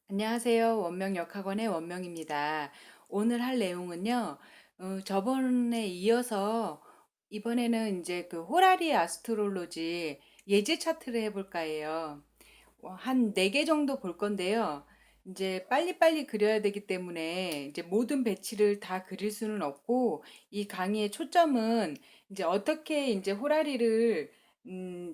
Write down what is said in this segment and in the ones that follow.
안녕하세요. 원명역학원의 원명입니다. 오늘 할 내용은요, 저번에 이어서 이번에는 이제 그 호라리 아스트롤로지 예제 차트를 해볼까 해요. 한 4개 정도 볼 건데요. 이제 빨리빨리 그려야 되기 때문에 이제 모든 배치를 다 그릴 수는 없고, 이 강의의 초점은 이제 어떻게 이제 호라리를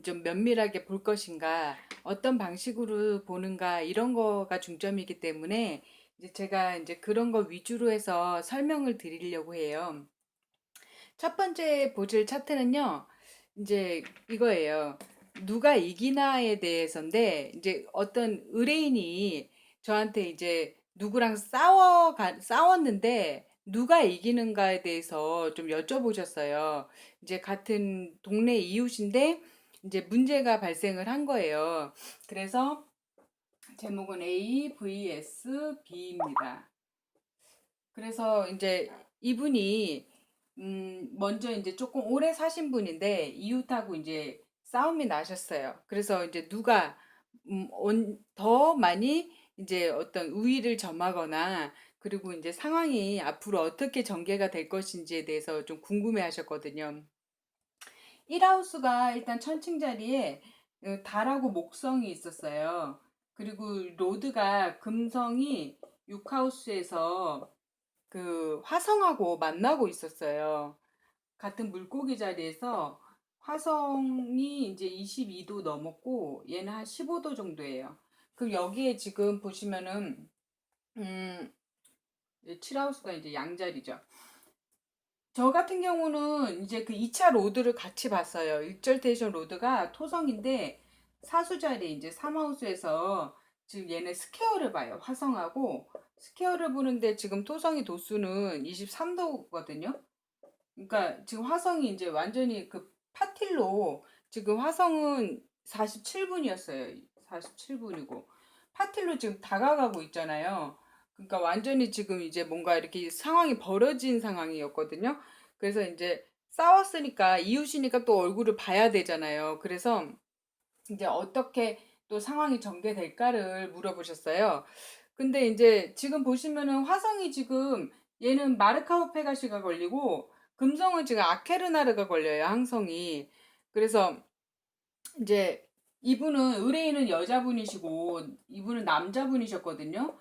좀 면밀하게 볼 것인가, 어떤 방식으로 보는가, 이런 거가 중점이기 때문에 이제 제가 이제 그런 거 위주로 해서 설명을 드리려고 해요. 첫 번째 보실 차트는요, 이제 이거예요. 누가 이기나에 대해서인데, 이제 어떤 의뢰인이 저한테 이제 누구랑 싸웠는데, 누가 이기는가에 대해서 좀 여쭤보셨어요. 이제 같은 동네 이웃인데, 이제 문제가 발생을 한 거예요. 그래서 제목은 A vs B입니다. 그래서 이제 이분이 먼저 이제 조금 오래 사신 분인데 이웃하고 이제 싸움이 나셨어요. 그래서 이제 누가 더 많이 이제 어떤 우위를 점하거나 그리고 이제 상황이 앞으로 어떻게 전개가 될 것인지에 대해서 좀 궁금해 하셨거든요. 1하우스가 일단 천칭자리에 달하고 목성이 있었어요. 그리고 로드가 금성이 6하우스에서 그 화성하고 만나고 있었어요. 같은 물고기 자리에서 화성이 이제 22도 넘었고 얘는 한 15도 정도예요. 그럼 여기에 지금 보시면은 음, 7하우스가 이제 양자리죠. 저 같은 경우는 이제 그 2차 로드를 같이 봤어요. 일절테이션 로드가 토성인데 사수자리 이제 3하우스에서 지금 얘네 스퀘어를 봐요. 화성하고 스퀘어를 보는데 지금 토성이 도수는 23도거든요. 그러니까 지금 화성이 이제 완전히 그 파틸로 지금 화성은 47분이었어요. 47분이고 파틸로 지금 다가가고 있잖아요. 그러니까 완전히 지금 이제 뭔가 이렇게 상황이 벌어진 상황이었거든요. 그래서 이제 싸웠으니까 이웃이니까 또 얼굴을 봐야 되잖아요. 그래서 이제 어떻게 또 상황이 전개될까를 물어보셨어요. 근데 이제 지금 보시면은 화성이 지금 얘는 마르카우 페가시가 걸리고 금성은 지금 아케르나르가 걸려요, 항성이. 그래서 이제 이분은 의뢰인은 여자분이시고 이분은 남자분이셨거든요.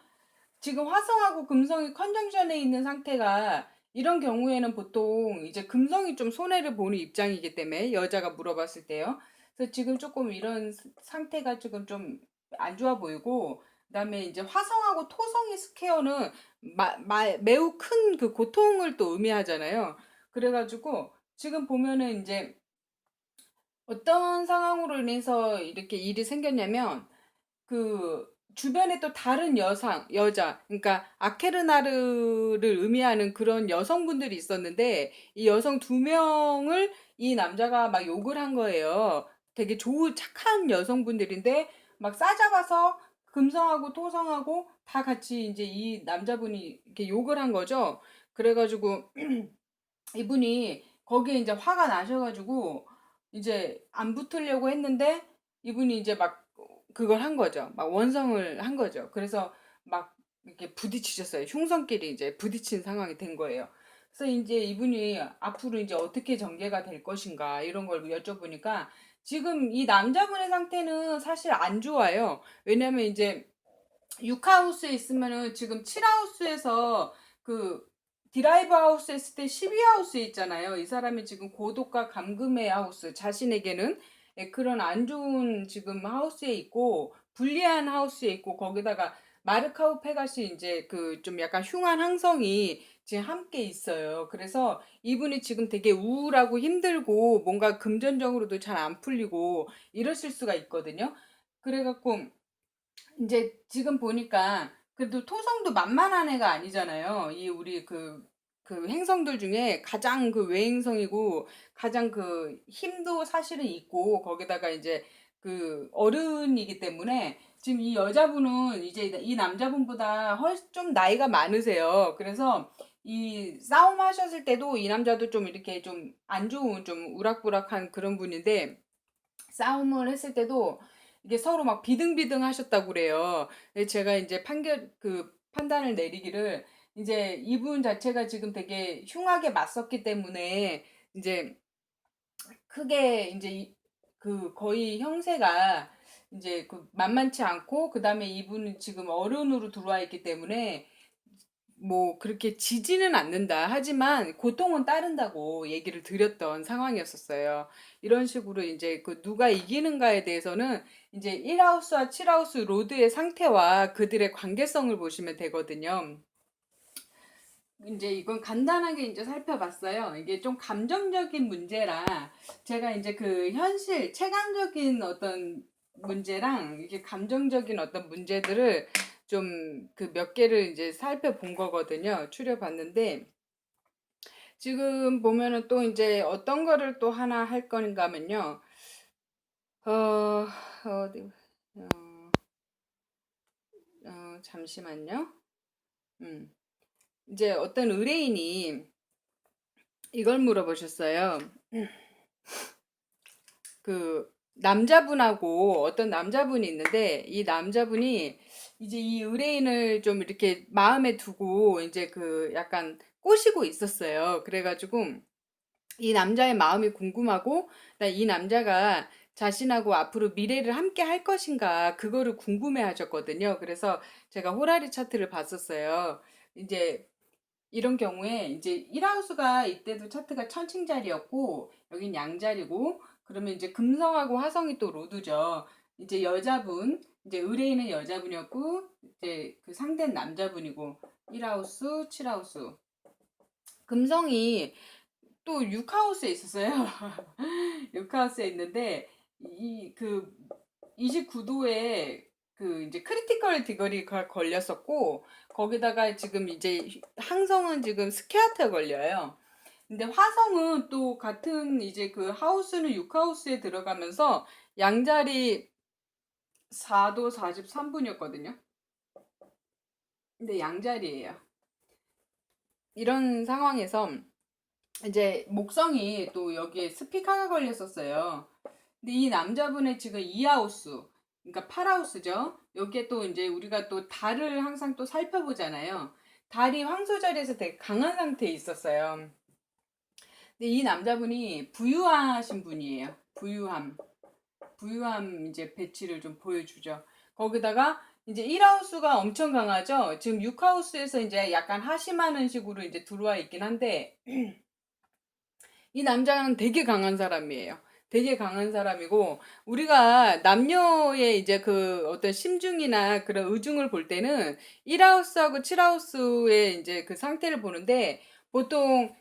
지금 화성하고 금성이 컨정션에 있는 상태가 이런 경우에는 보통 이제 금성이 좀 손해를 보는 입장이기 때문에 여자가 물어봤을 때요. 그래서 지금 조금 이런 상태가 지금 좀 안 좋아 보이고 그다음에 이제 화성하고 토성의 스퀘어는 매우 큰 그 고통을 또 의미하잖아요. 그래가지고 지금 보면은 이제 어떤 상황으로 인해서 이렇게 일이 생겼냐면 그 주변에 또 다른 여자, 그러니까 아케르나르를 의미하는 그런 여성분들이 있었는데 이 여성 2명을 이 남자가 막 욕을 한 거예요. 되게 좋은 착한 여성분들인데 막 싸잡아서 금성하고 토성하고 다 같이 이제 이 남자분이 이렇게 욕을 한 거죠. 그래가지고 이분이 거기에 이제 화가 나셔가지고 이제 안 붙으려고 했는데 이분이 이제 막 그걸 한 거죠. 막 원성을 한 거죠. 그래서 막 이렇게 부딪히셨어요. 흉성끼리 이제 부딪힌 상황이 된 거예요. 그래서 이제 이분이 앞으로 이제 어떻게 전개가 될 것인가 이런 걸 여쭤보니까 지금 이 남자분의 상태는 사실 안 좋아요. 왜냐면 이제 6하우스에 있으면은 지금 7하우스에서 그 드라이브 하우스 했을 때 12하우스에 있잖아요. 이 사람이 지금 고독과 감금의 하우스, 자신에게는 그런 안 좋은 지금 하우스에 있고, 불리한 하우스에 있고, 거기다가 마르카우 페가시 이제 그 좀 약간 흉한 항성이 지금 함께 있어요. 그래서 이분이 지금 되게 우울하고 힘들고, 뭔가 금전적으로도 잘 안 풀리고, 이러실 수가 있거든요. 그래갖고, 이제 지금 보니까 그래도 토성도 만만한 애가 아니잖아요. 이 우리 그 행성들 중에 가장 그 외행성이고 가장 그 힘도 사실은 있고 거기다가 이제 그 어른이기 때문에 지금 이 여자분은 이제 이 남자분보다 훨씬 좀 나이가 많으세요. 그래서 이 싸움 하셨을 때도 이 남자도 좀 이렇게 좀 안 좋은 좀 우락부락한 그런 분인데 싸움을 했을 때도 이게 서로 막 비등비등 하셨다고 그래요. 근데 제가 이제 판단을 내리기를 이제 이분 자체가 지금 되게 흉하게 맞섰기 때문에 이제 크게 이제 그 거의 형세가 이제 그 만만치 않고 그다음에 이분은 지금 어른으로 들어와 있기 때문에 뭐 그렇게 지지는 않는다. 하지만 고통은 따른다고 얘기를 드렸던 상황이었었어요. 이런 식으로 이제 그 누가 이기는가에 대해서는 이제 1하우스와 7하우스 로드의 상태와 그들의 관계성을 보시면 되거든요. 이제 이건 간단하게 이제 살펴봤어요. 이게 좀 감정적인 문제라 제가 이제 그 현실 체감적인 어떤 문제랑 이게 감정적인 어떤 문제들을 좀 그 몇 개를 이제 살펴본 거거든요. 추려봤는데 지금 보면은 또 이제 어떤 거를 또 하나 할 건가 하면요. 어디 잠시만요. 음. 이제 어떤 의뢰인이 이걸 물어보셨어요. 그 남자분하고 어떤 남자분이 있는데 이 남자분이 이제 이 의뢰인을 좀 이렇게 마음에 두고 이제 그 약간 꼬시고 있었어요. 그래가지고 이 남자의 마음이 궁금하고 이 남자가 자신하고 앞으로 미래를 함께 할 것인가 그거를 궁금해 하셨거든요. 그래서 제가 호라리 차트를 봤었어요. 이제 이런 경우에 이제 1하우스가 이때도 차트가 천칭자리였고 여긴 양자리고 그러면 이제 금성하고 화성이 또 로드죠. 이제 여자분 이제 의뢰인은 여자분이었고 이제 그 상대는 남자분이고 1하우스, 7하우스 금성이 또 6하우스에 있었어요. 6하우스에 있는데 이 그 29도에 그 이제 크리티컬 디거리가 걸렸었고 거기다가 지금 이제 항성은 지금 스퀘어트에 걸려요. 근데 화성은 또 같은 이제 그 하우스는 6하우스에 들어가면서 양자리 4도 43분이었거든요. 근데 양자리예요. 이런 상황에서 이제 목성이 또 여기에 스피카가 걸렸었어요. 근데 이 남자분의 지금 2하우스, 그러니까 8하우스죠. 여기에 또 이제 우리가 또 달을 항상 또 살펴보잖아요. 달이 황소 자리에서 되게 강한 상태에 있었어요. 근데 이 남자분이 부유하신 분이에요. 부유함 이제 배치를 좀 보여주죠. 거기다가 이제 1하우스가 엄청 강하죠. 지금 6하우스에서 이제 약간 하심하는 식으로 이제 들어와 있긴 한데 이 남자는 되게 강한 사람이에요. 되게 강한 사람이고 우리가 남녀의 이제 그 어떤 심중이나 그런 의중을 볼 때는 1하우스하고 7하우스의 이제 그 상태를 보는데 보통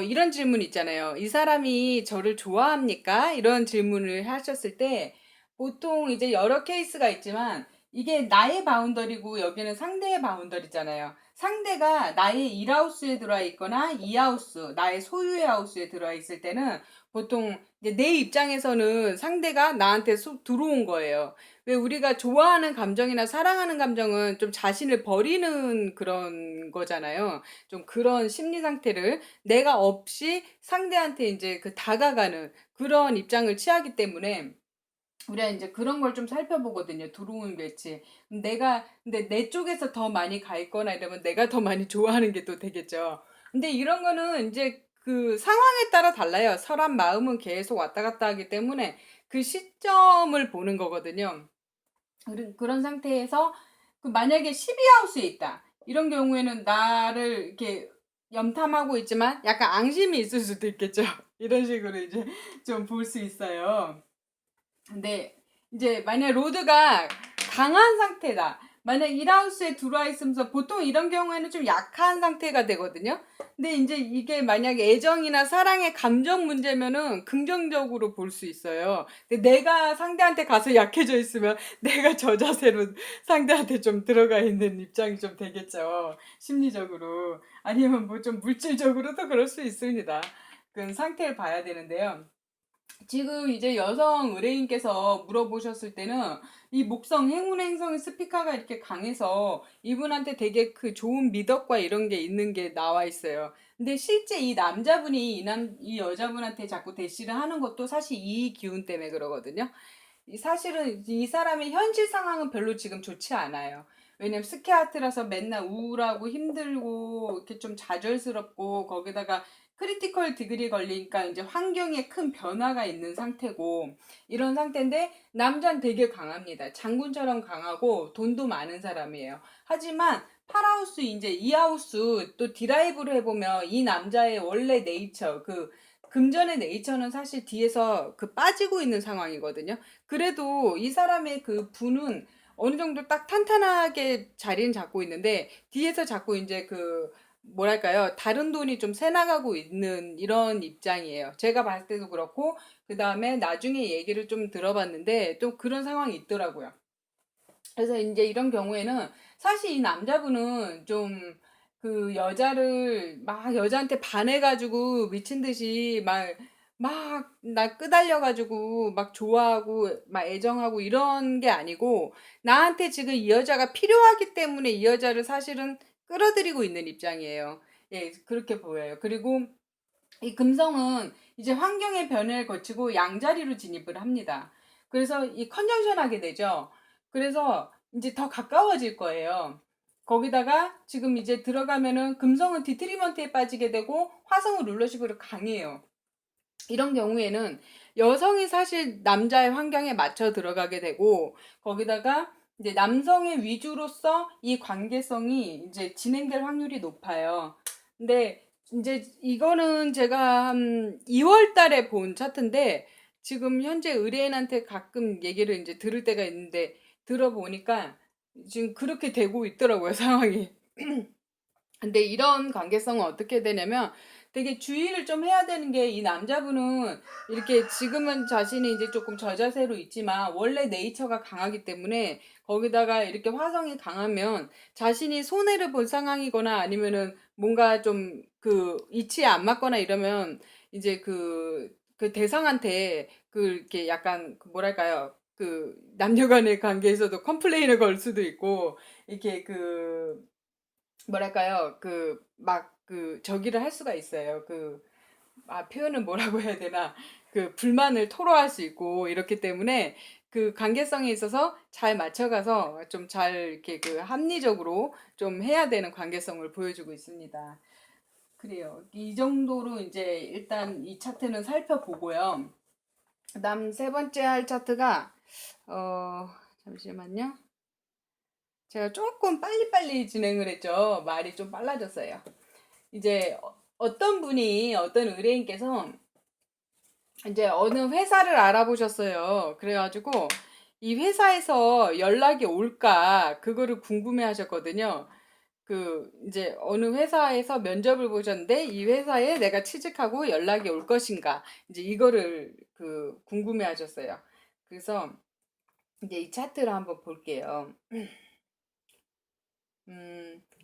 이런 질문 있잖아요. 이 사람이 저를 좋아합니까? 이런 질문을 하셨을 때 보통 이제 여러 케이스가 있지만 이게 나의 바운더리고 여기는 상대의 바운더리잖아요. 상대가 나의 1하우스에 들어와 있거나 2하우스, 나의 소유의 하우스에 들어와 있을 때는 보통 이제 내 입장에서는 상대가 나한테 들어온 거예요. 왜 우리가 좋아하는 감정이나 사랑하는 감정은 좀 자신을 버리는 그런 거잖아요. 좀 그런 심리 상태를 내가 없이 상대한테 이제 그 다가가는 그런 입장을 취하기 때문에 우리가 이제 그런 걸 좀 살펴보거든요. 들어온 매치. 근데 내 쪽에서 더 많이 가 있거나 이러면 내가 더 많이 좋아하는 게 또 되겠죠. 근데 이런 거는 이제 그 상황에 따라 달라요. 사람 마음은 계속 왔다 갔다 하기 때문에 그 시점을 보는 거거든요. 그런 상태에서 그 만약에 12하우스에 있다. 이런 경우에는 나를 이렇게 염탐하고 있지만 약간 앙심이 있을 수도 있겠죠. 이런 식으로 이제 좀 볼 수 있어요. 근데 이제 만약 로드가 강한 상태다. 만약 1하우스에 들어와 있으면서 보통 이런 경우에는 좀 약한 상태가 되거든요. 근데 이제 이게 만약에 애정이나 사랑의 감정 문제면은 긍정적으로 볼 수 있어요. 근데 내가 상대한테 가서 약해져 있으면 내가 저 자세로 상대한테 좀 들어가 있는 입장이 좀 되겠죠. 심리적으로. 아니면 뭐 좀 물질적으로도 그럴 수 있습니다. 그 상태를 봐야 되는데요. 지금 이제 여성 의뢰인께서 물어보셨을 때는 이 목성 행운 행성의 스피커가 이렇게 강해서 이분한테 되게 그 좋은 미덕과 이런 게 있는 게 나와 있어요. 근데 실제 이 남자분이 이 여자분한테 자꾸 대시를 하는 것도 사실 이 기운 때문에 그러거든요. 사실은 이 사람의 현실 상황은 별로 지금 좋지 않아요. 왜냐면 스키아트라서 맨날 우울하고 힘들고 이렇게 좀 좌절스럽고 거기다가 크리티컬 디그리 걸리니까 이제 환경에 큰 변화가 있는 상태고 이런 상태인데 남자는 되게 강합니다. 장군처럼 강하고 돈도 많은 사람이에요. 하지만 파라하우스 이제 이 하우스 또 드라이브를 해보면 이 남자의 원래 네이처 그 금전의 네이처는 사실 뒤에서 그 빠지고 있는 상황이거든요. 그래도 이 사람의 그 분은 어느 정도 딱 탄탄하게 자리는 잡고 있는데 뒤에서 자꾸 이제 그 뭐랄까요 다른 돈이 좀 새나가고 있는 이런 입장이에요. 제가 봤을 때도 그렇고 그 다음에 나중에 얘기를 좀 들어봤는데 또 그런 상황이 있더라고요. 그래서 이제 이런 경우에는 사실 이 남자분은 좀 그 여자를 막 여자한테 반해가지고 미친 듯이 막 나 끄달려가지고 막 좋아하고 막 애정하고 이런 게 아니고 나한테 지금 이 여자가 필요하기 때문에 이 여자를 사실은 끌어들이고 있는 입장이에요. 예, 그렇게 보여요. 그리고 이 금성은 이제 환경의 변화를 거치고 양자리로 진입을 합니다. 그래서 이 컨정션 하게 되죠. 그래서 이제 더 가까워질 거예요. 거기다가 지금 이제 들어가면은 금성은 디트리먼트에 빠지게 되고 화성은 룰러십으로 강해요. 이런 경우에는 여성이 사실 남자의 환경에 맞춰 들어가게 되고 거기다가 이제 남성의 위주로서 이 관계성이 이제 진행될 확률이 높아요. 근데 이제 이거는 제가 한 2월 달에 본 차트인데 지금 현재 의뢰인한테 가끔 얘기를 이제 들을 때가 있는데 들어보니까 지금 그렇게 되고 있더라고요, 상황이. 근데 이런 관계성은 어떻게 되냐면 되게 주의를 좀 해야 되는 게 이 남자분은 이렇게 지금은 자신이 이제 조금 저자세로 있지만 원래 네이처가 강하기 때문에 거기다가 이렇게 화성이 강하면 자신이 손해를 본 상황이거나 아니면은 뭔가 좀 그 이치에 안 맞거나 이러면 이제 그 대상한테 그 이렇게 약간 그 뭐랄까요 그 남녀간의 관계에서도 컴플레인을 걸 수도 있고 이렇게 그 뭐랄까요? 저기를 할 수가 있어요. 표현은 뭐라고 해야 되나? 그 불만을 토로할 수 있고 이렇기 때문에 그 관계성에 있어서 잘 맞춰가서 좀 잘 이렇게 그 합리적으로 좀 해야 되는 관계성을 보여주고 있습니다. 그래요. 이 정도로 이제 일단 이 차트는 살펴보고요. 그다음 세 번째 할 차트가 잠시만요. 제가 조금 빨리빨리 진행을 했죠. 말이 좀 빨라졌어요. 이제 어떤 분이 어떤 의뢰인께서 이제 어느 회사를 알아보셨어요. 그래가지고 이 회사에서 연락이 올까 그거를 궁금해 하셨거든요. 그 이제 어느 회사에서 면접을 보셨는데 이 회사에 내가 취직하고 연락이 올 것인가 이제 이거를 그 궁금해 하셨어요. 그래서 이제 이 차트를 한번 볼게요.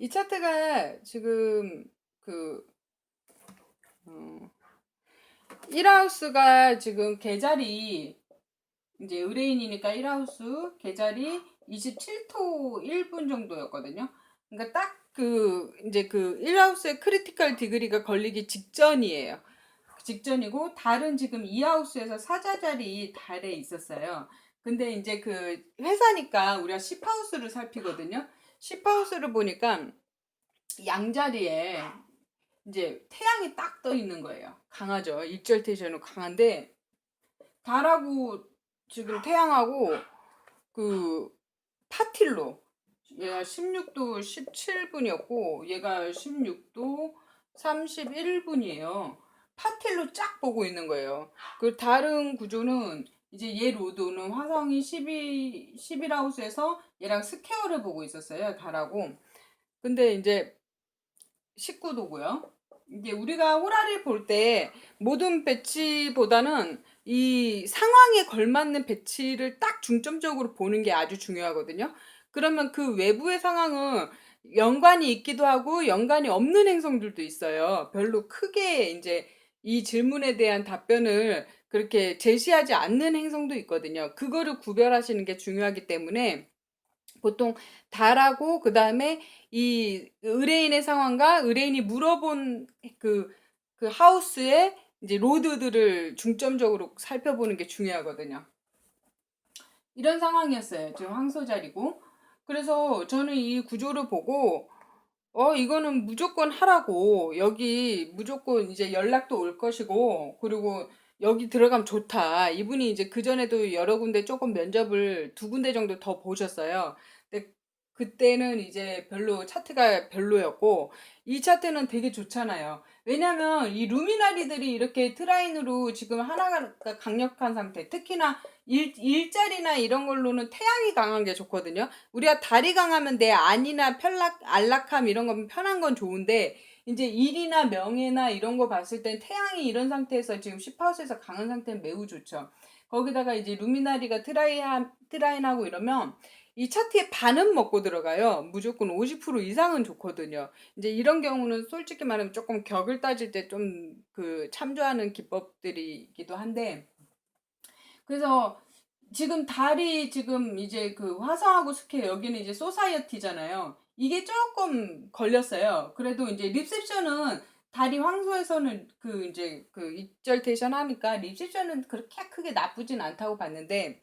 이 차트가 지금 그 어, 1하우스가 지금 계절이 이제 의뢰인이니까 1하우스 계절이 27토 1분 정도였거든요. 그러니까 딱 이제 그 1하우스의 크리티컬 디그리가 걸리기 직전이에요. 직전이고 달은 지금 2하우스에서 사자자리 달에 있었어요. 근데 이제 그 회사니까 우리가 10하우스를 살피거든요. 10하우스를 보니까 양자리에 이제 태양이 딱 떠 있는 거예요. 강하죠. 일절테이션은 강한데 달하고 지금 태양하고 그 파틸로 얘가 16도 17분이었고 얘가 16도 31분이에요. 파틸로 쫙 보고 있는 거예요. 그 다른 구조는 이제 얘 로드는 화성이 11하우스에서 얘랑 스퀘어를 보고 있었어요. 달하고. 근데 이제 19도고요. 이게 우리가 호라를 볼 때 모든 배치보다는 이 상황에 걸맞는 배치를 딱 중점적으로 보는 게 아주 중요하거든요. 그러면 그 외부의 상황은 연관이 있기도 하고 연관이 없는 행성들도 있어요. 별로 크게 이제 이 질문에 대한 답변을 그렇게 제시하지 않는 행성도 있거든요. 그거를 구별하시는 게 중요하기 때문에 보통 달하고 그다음에 이 의뢰인의 상황과 의뢰인이 물어본 그 하우스의 이제 로드들을 중점적으로 살펴보는 게 중요하거든요. 이런 상황이었어요. 지금 황소자리고. 그래서 저는 이 구조를 보고 이거는 무조건 하라고. 여기 무조건 이제 연락도 올 것이고, 그리고 여기 들어가면 좋다. 이분이 이제 그전에도 여러 군데 조금 면접을 두 군데 정도 더 보셨어요. 근데 그때는 이제 별로 차트가 별로였고, 이 차트는 되게 좋잖아요. 왜냐면 이 루미나리들이 이렇게 트라인으로 지금 하나가 강력한 상태, 특히나 일자리나 이런 걸로는 태양이 강한 게 좋거든요. 우리가 달이 강하면 내 안이나 안락함 이런 건 편한 건 좋은데, 이제 일이나 명예나 이런 거 봤을 땐 태양이 이런 상태에서 지금 10하우스에서 강한 상태는 매우 좋죠. 거기다가 이제 루미나리가 트라인하고 이러면 이 차트의 반은 먹고 들어가요. 무조건 50% 이상은 좋거든요. 이제 이런 경우는 솔직히 말하면 조금 격을 따질 때 좀 그 참조하는 기법들이기도 한데, 그래서 지금 달이 지금 이제 그 화성하고 스퀘어 여기는 이제 소사이어티잖아요. 이게 조금 걸렸어요. 그래도 이제 리셉션은 달이 황소에서는 그 이제 그 입절테이션 하니까 리셉션은 그렇게 크게 나쁘진 않다고 봤는데,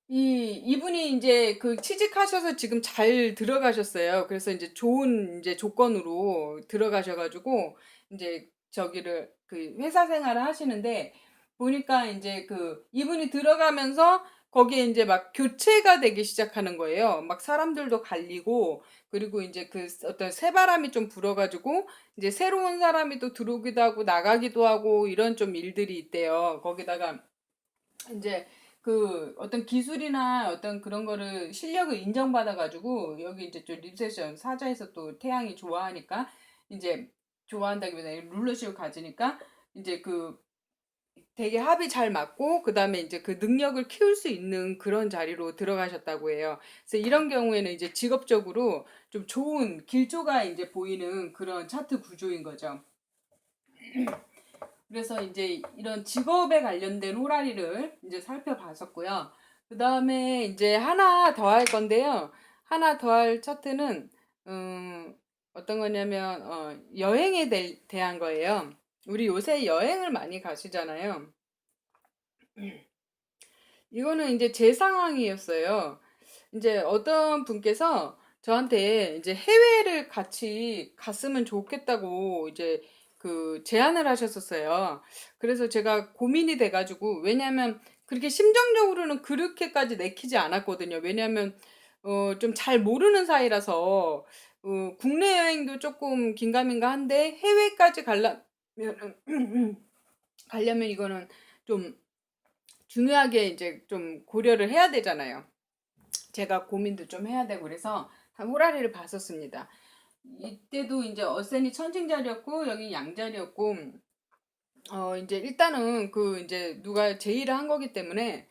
이분이 이제 그 취직하셔서 지금 잘 들어가셨어요. 그래서 이제 좋은 이제 조건으로 들어가셔가지고 이제 저기를 그 회사 생활을 하시는데, 보니까 이제 그 이분이 들어가면서 거기에 이제 막 교체가 되기 시작하는 거예요. 막 사람들도 갈리고, 그리고 이제 그 어떤 새바람이 좀 불어가지고 이제 새로운 사람이 또 들어오기도 하고 나가기도 하고 이런 좀 일들이 있대요. 거기다가 이제 그 어떤 기술이나 어떤 그런 거를 실력을 인정받아가지고 여기 이제 좀 립세션 사자에서 또 태양이 좋아하니까 이제 좋아한다기보다 룰러십을 가지니까 이제 그 되게 합이 잘 맞고 그다음에 이제 그 능력을 키울 수 있는 그런 자리로 들어가셨다고 해요. 그래서 이런 경우에는 이제 직업적으로 좀 좋은 길조가 이제 보이는 그런 차트 구조인 거죠. 그래서 이제 이런 직업에 관련된 호라리를 이제 살펴봤었고요. 그 다음에 이제 하나 더 할 건데요. 하나 더 할 차트는, 어떤 거냐면, 여행에 대한 거예요. 우리 요새 여행을 많이 가시잖아요. 이거는 이제 제 상황이었어요. 이제 어떤 분께서 저한테 이제 해외를 같이 갔으면 좋겠다고 이제 그 제안을 하셨었어요. 그래서 제가 고민이 돼가지고, 왜냐면 그렇게 심정적으로는 그렇게까지 내키지 않았거든요. 왜냐면 좀 잘 모르는 사이라서 국내 여행도 조금 긴가민가 한데 해외까지 가려면 가려면 이거는 좀 중요하게 이제 좀 고려를 해야 되잖아요. 제가 고민도 좀 해야 되고 그래서 한 호라리를 봤었습니다. 이때도 이제 어센이 천칭자리였고 여기 양자리였고, 이제 일단은 그 이제 누가 제의를 한 거기 때문에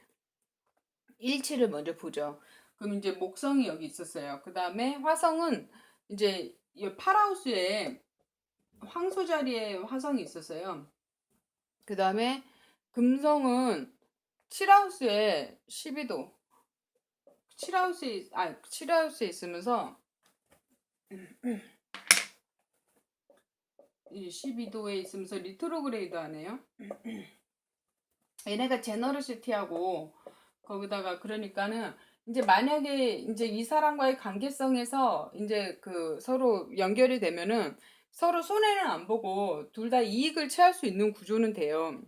일치를 먼저 보죠. 그럼 이제 목성이 여기 있었어요. 그 다음에 화성은 이제 이 파라우스에 황소 자리에 화성이 있었어요. 그 다음에 금성은 칠하우스에 12도, 칠하우스에 있으면서 이 12도에 있으면서 리트로그레이드 하네요. 얘네가 제너러시티하고 거기다가 그러니까는 이제 만약에 이제 이 사람과의 관계성에서 이제 그 서로 연결이 되면은 서로 손해는 안 보고 둘 다 이익을 취할 수 있는 구조는 돼요.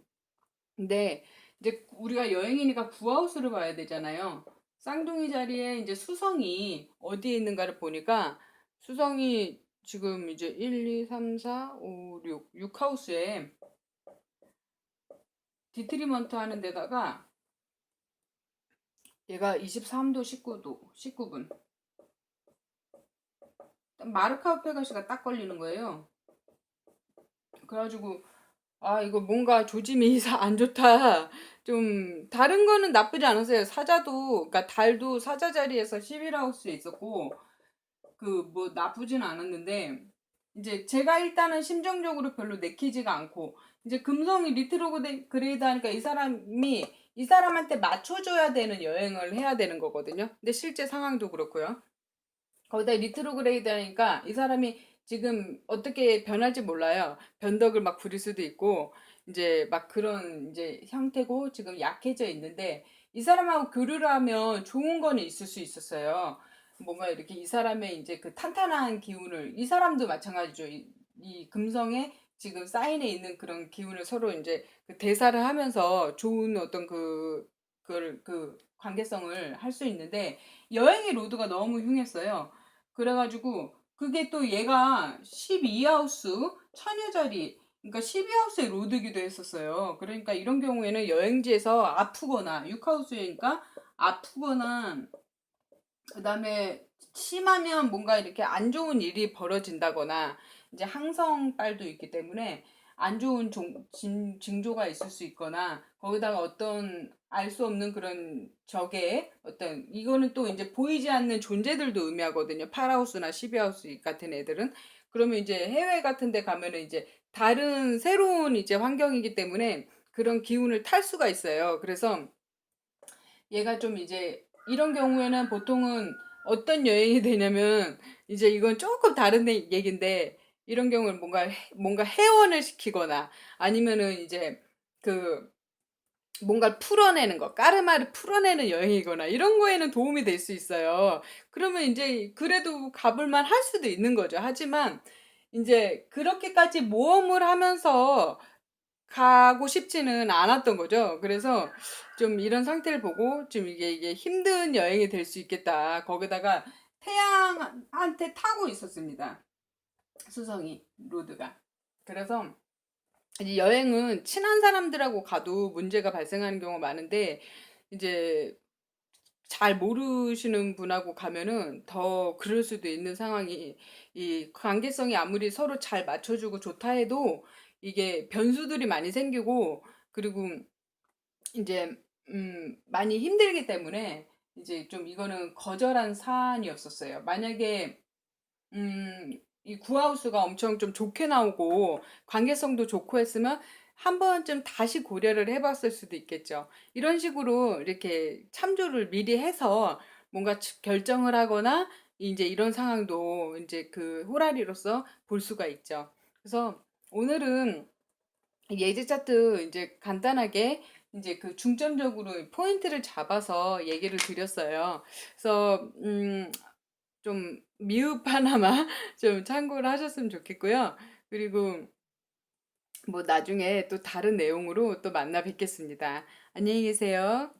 근데 이제 우리가 여행이니까 구하우스를 봐야 되잖아요. 쌍둥이 자리에 이제 수성이 어디에 있는가를 보니까 수성이 지금 이제 1, 2, 3, 4, 5, 6 하우스에 디트리먼트 하는 데다가 얘가 23도 19도 19분 마르카우 페가시가 딱 걸리는 거예요. 그래가지고 이거 뭔가 조짐이 안 좋다. 좀 다른 거는 나쁘지 않았어요. 사자도 그러니까 달도 사자 자리에서 11하우스에 있었고 그 뭐 나쁘진 않았는데, 이제 제가 일단은 심정적으로 별로 내키지가 않고 이제 금성이 리트로그레이드 하니까 이 사람한테 맞춰줘야 되는 여행을 해야 되는 거거든요. 근데 실제 상황도 그렇고요. 거기다 리트로그레이드 하니까 이 사람이 지금 어떻게 변할지 몰라요. 변덕을 막 부릴 수도 있고 이제 막 그런 이제 형태고 지금 약해져 있는데, 이 사람하고 교류를 하면 좋은 거는 있을 수 있었어요. 뭔가 이렇게 이 사람의 이제 그 탄탄한 기운을, 이 사람도 마찬가지죠. 이 금성에 지금 사인에 있는 그런 기운을 서로 이제 그 대사를 하면서 좋은 어떤 그 관계성을 할 수 있는데, 여행의 로드가 너무 흉했어요. 그래가지고 그게 또 얘가 12하우스 처녀자리, 그러니까 12하우스의 로드기도 했었어요. 그러니까 이런 경우에는 여행지에서 아프거나, 6하우스니까 아프거나, 그다음에 심하면 뭔가 이렇게 안 좋은 일이 벌어진다거나, 이제 항성빨도 있기 때문에 안 좋은 징조가 있을 수 있거나, 거기다가 어떤 알 수 없는 그런 적의 어떤, 이거는 또 이제 보이지 않는 존재들도 의미하거든요. 파라우스나 시비하우스 같은 애들은. 그러면 이제 해외 같은 데 가면은 이제 다른 새로운 이제 환경이기 때문에 그런 기운을 탈 수가 있어요. 그래서 얘가 좀 이제 이런 경우에는 보통은 어떤 여행이 되냐면, 이제 이건 조금 다른 얘기인데, 이런 경우는 뭔가 해원을 시키거나, 아니면은 이제 그 뭔가 풀어내는 거, 까르마를 풀어내는 여행이거나 이런 거에는 도움이 될 수 있어요. 그러면 이제 그래도 가볼만 할 수도 있는 거죠. 하지만 이제 그렇게까지 모험을 하면서 가고 싶지는 않았던 거죠. 그래서 좀 이런 상태를 보고 좀 이게 힘든 여행이 될 수 있겠다. 거기다가 태양한테 타고 있었습니다. 수성이 로드가. 그래서 이제 여행은 친한 사람들하고 가도 문제가 발생하는 경우가 많은데, 이제 잘 모르시는 분하고 가면은 더 그럴 수도 있는 상황이, 이 관계성이 아무리 서로 잘 맞춰주고 좋다 해도 이게 변수들이 많이 생기고, 그리고 이제 많이 힘들기 때문에 이제 좀 이거는 거절한 사안이었었어요. 만약에 이 구하우스가 엄청 좀 좋게 나오고 관계성도 좋고 했으면 한 번쯤 다시 고려를 해봤을 수도 있겠죠. 이런 식으로 이렇게 참조를 미리 해서 뭔가 결정을 하거나, 이제 이런 상황도 이제 그 호라리로서 볼 수가 있죠. 그래서 오늘은 예제 차트 이제 간단하게 이제 그 중점적으로 포인트를 잡아서 얘기를 드렸어요. 그래서 좀 미흡 하나마 좀 참고를 하셨으면 좋겠고요. 그리고 뭐 나중에 또 다른 내용으로 또 만나 뵙겠습니다. 안녕히 계세요.